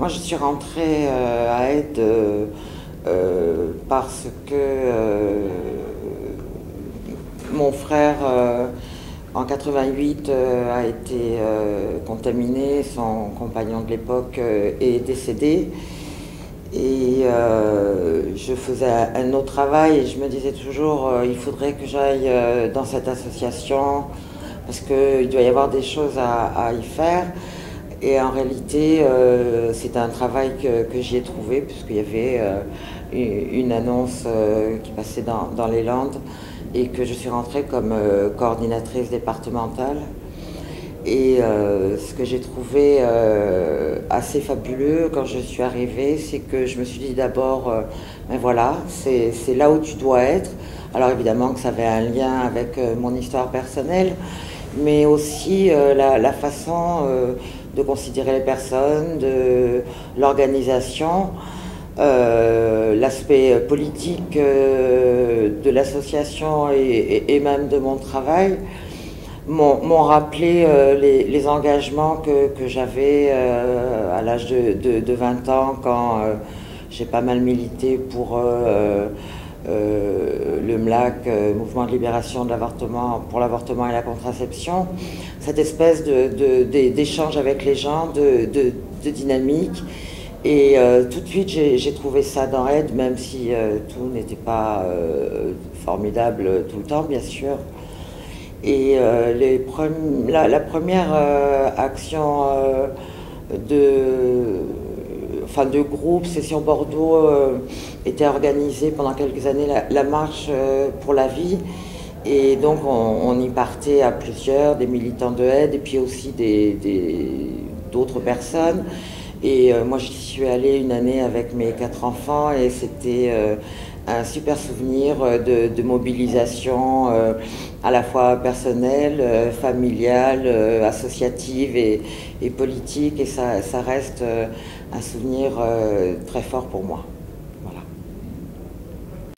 Moi, je suis rentrée à Aide parce que mon frère, en 88, a été contaminé. Son compagnon de l'époque est décédé. Et je faisais un autre travail et je me disais toujours, il faudrait que j'aille dans cette association parce qu'il doit y avoir des choses à y faire. Et en réalité, c'était un travail que j'y ai trouvé, puisqu'il y avait une annonce qui passait dans les Landes et que je suis rentrée comme coordinatrice départementale. Et ce que j'ai trouvé assez fabuleux quand je suis arrivée, c'est que je me suis dit d'abord, ben voilà, c'est là où tu dois être. Alors évidemment que ça avait un lien avec mon histoire personnelle, mais aussi la façon de considérer les personnes, de l'organisation, l'aspect politique de l'association et même de mon travail m'ont rappelé les engagements que j'avais à l'âge de 20 ans quand j'ai pas mal milité pour le MLAC, Mouvement de libération de l'avortement, pour l'avortement et la contraception, cette espèce d'échange avec les gens, de dynamique. Et tout de suite, j'ai trouvé ça dans Aide, même si tout n'était pas formidable tout le temps, bien sûr. Et la première action de groupe, Session Bordeaux, était organisée pendant quelques années, la marche pour la vie. Et donc on y partait à plusieurs, des militants de Aide et puis aussi d'autres personnes. Et moi j'y suis allée une année avec mes 4 enfants et c'était un super souvenir de mobilisation à la fois personnelle, familiale, associative et politique. Et ça reste un souvenir très fort pour moi.